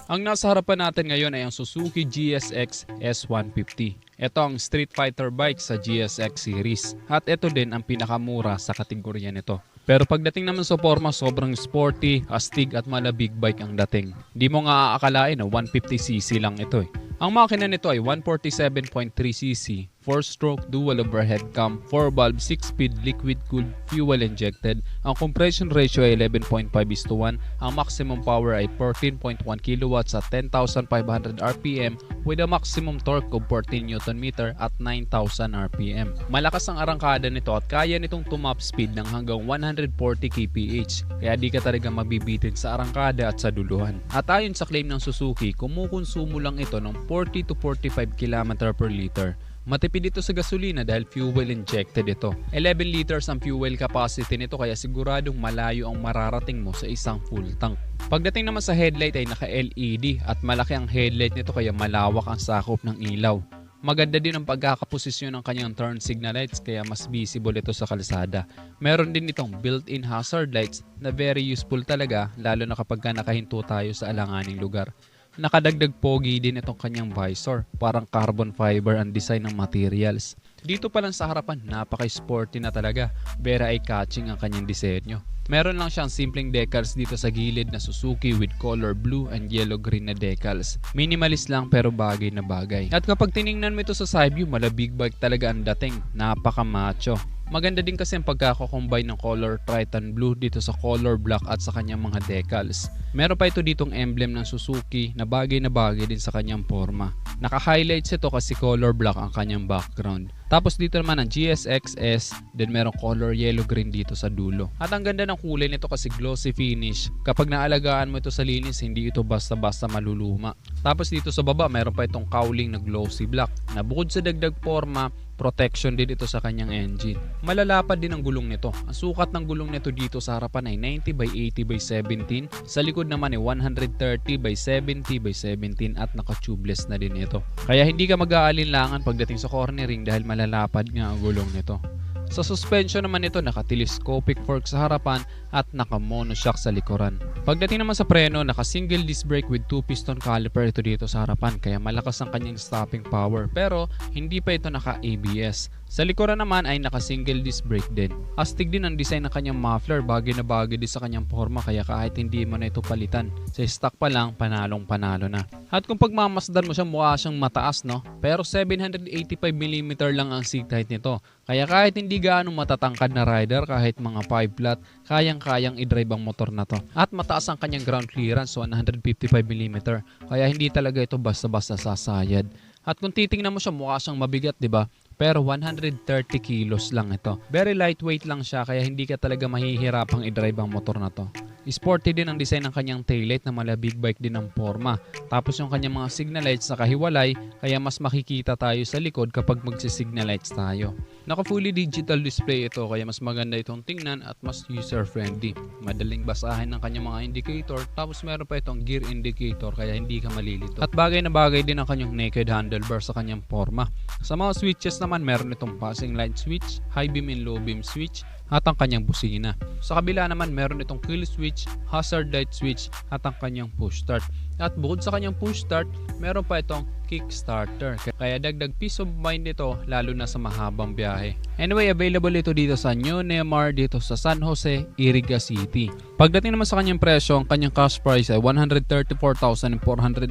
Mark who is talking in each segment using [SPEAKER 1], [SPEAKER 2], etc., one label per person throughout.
[SPEAKER 1] Ang nasa harapan natin ngayon ay ang Suzuki GSX S150. Ito ang street fighter bike sa GSX series at ito din ang pinakamura sa kategorya nito. Pero pagdating naman sa forma, sobrang sporty, astig at malabig bike ang dating. Di mo nga aakalain na 150cc lang ito. Ang makina nito ay 147.3cc, 4-stroke dual overhead cam, 4-valve, 6-speed liquid-cooled fuel injected. Ang compression ratio ay 11.5:1. Ang maximum power ay 14.1 kW at 10,500 RPM with a maximum torque of 14 Nm at 9,000 RPM. Malakas ang arangkada nito at kaya nitong tumap speed ng hanggang 140 kph. Kaya di ka talaga mabibitin sa arangkada at sa duluhan. At ayon sa claim ng Suzuki, kumukonsumo lang ito ng 40 to 45 km per liter. Matipid ito sa gasolina dahil fuel injected ito. 11 liters ang fuel capacity nito kaya siguradong malayo ang mararating mo sa isang full tank. Pagdating naman sa headlight ay naka-LED at malaki ang headlight nito kaya malawak ang sakop ng ilaw. Maganda din ang pagkakaposisyon ng kanyang turn signal lights kaya mas visible ito sa kalsada. Meron din itong built-in hazard lights na very useful talaga lalo na kapag nakahinto tayo sa alanganing lugar. Nakadagdag pogi din itong kanyang visor, parang carbon fiber ang design ng materials. Dito pa lang sa harapan, napaka-sporty na talaga, very eye-catching ang kanyang disenyo. Meron lang siyang simpleng decals dito sa gilid na Suzuki with color blue and yellow-green na decals. Minimalist lang pero bagay na bagay. At kapag tiningnan mo ito sa side view, malabig bike talaga ang dating, napaka-macho. Maganda din kasi ang pagkakakombine ng color Triton Blue dito sa color black at sa kanyang mga decals. Meron pa ito ditong emblem ng Suzuki na bagay din sa kanyang forma. Naka-highlights ito kasi color black ang kanyang background. Tapos dito naman ang GSX-S, then merong color yellow-green dito sa dulo. At ang ganda ng kulay nito kasi glossy finish. Kapag naalagaan mo ito sa linis, hindi ito basta-basta maluluma. Tapos dito sa baba, meron pa itong cowling na glossy black na bukod sa dagdag forma, protection din ito sa kanyang engine. Malalapad din ang gulong nito. Ang sukat ng gulong nito dito sa harapan ay 90 by 80 by 17. Sa likod naman ay 130 by 70 by 17 at naka-tubeless na din ito. Kaya hindi ka mag-aalinlangan pagdating sa cornering dahil malalapad nga ang gulong nito. Sa suspension naman ito, naka-telescopic fork sa harapan at naka-monoshock sa likuran. Pagdating naman sa preno, naka-single disc brake with 2-piston caliper ito dito sa harapan kaya malakas ang kanyang stopping power pero hindi pa ito naka-ABS. Sa likuran naman ay naka-single disc brake din. Astig din ang design ng kanyang muffler, bagay na bagay din sa kanyang forma kaya kahit hindi mo na ito palitan. Sa stock pa lang, panalong-panalo na. At kung pagmamasdan mo siya, mukha siyang mataas, no? Pero 785mm lang ang seat height nito. Kaya kahit hindi gaano matatangkad na rider, kahit mga 5 flat, kayang-kayang i-drive ang motor na to. At mataas ang kanyang ground clearance, 155mm. Kaya hindi talaga ito basta-basta sasayad. At kung titingnan mo siya, mukha siyang mabigat, di ba? Pero 130 kilos lang ito. Very lightweight lang siya kaya hindi ka talaga mahihirapang i-drive ang motor na to. Sporty din ang design ng kanyang taillight na malabig bike din ang forma. Tapos yung kanyang mga signal lights nakahiwalay kaya mas makikita tayo sa likod kapag magsi-signal lights tayo. Naka fully digital display ito kaya mas maganda itong tingnan at mas user friendly. Madaling basahin ng kanyang mga indicator tapos meron pa itong gear indicator kaya hindi ka malilito. At bagay na bagay din ang kanyang naked handlebar sa kanyang forma. Sa mga switches naman meron itong passing light switch, high beam and low beam switch at ang kanyang busina. Sa kabila naman meron itong kill switch, hazard light switch at ang kanyang push start. At bukod sa kanyang push start, meron pa itong kickstarter. Kaya dagdag peace of mind ito lalo na sa mahabang biyahe. Anyway, available ito dito sa New Neymar dito sa San Jose, Iriga City. Pagdating naman sa kanyang presyo, ang kanyang cash price ay 134,400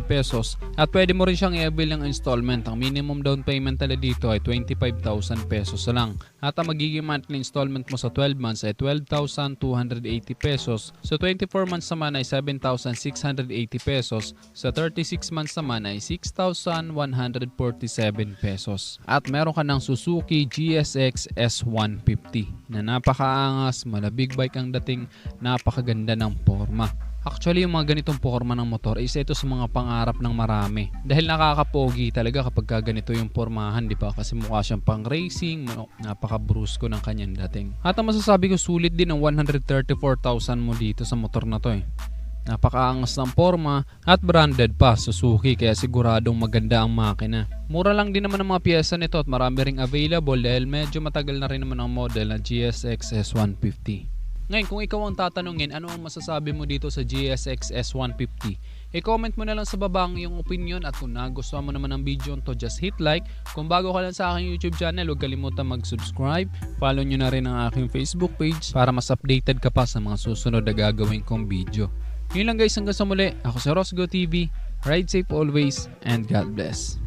[SPEAKER 1] pesos at pwede mo rin siyang i-avail ng installment. Ang minimum down payment nila dito ay 25,000 pesos lang. At ang magiging monthly installment mo sa 12 months ay 12,280 pesos. Sa 24 months naman ay 7,680 pesos. Sa 36 months naman ay 6,147 pesos. At meron ka ng Suzuki GSX S150 na napakaangas, malabig bike ang dating, napakaganda ng forma. Actually, yung mga ganitong forma ng motor, isa ito sa mga pangarap ng marami. Dahil nakakapogi talaga kapag ganito yung formahan, di ba? Kasi mukha siyang pang racing, napaka-brusko ng kanyang dating. At ang masasabi ko, sulit din ang 134,000 mo dito sa motor na to eh. Napakaangas ng forma at branded pa Suzuki kaya siguradong maganda ang makina. Mura lang din naman ang mga piyesa nito at marami ring available dahil medyo matagal na rin naman ang model na GSX S150. Ngayon, kung ikaw ang tatanungin, ano ang masasabi mo dito sa GSX S150? I-comment mo na lang sa baba ang iyong opinion, at kung nagustuhan mo naman ang video to, just hit like. Kung bago ka lang sa aking YouTube channel, huwag kalimutan mag-subscribe. Follow nyo na rin ang aking Facebook page para mas updated ka pa sa mga susunod na gagawin kong video. Yun lang guys, hanggang sa muli. Ako si Rosgo TV. Ride safe always and God bless.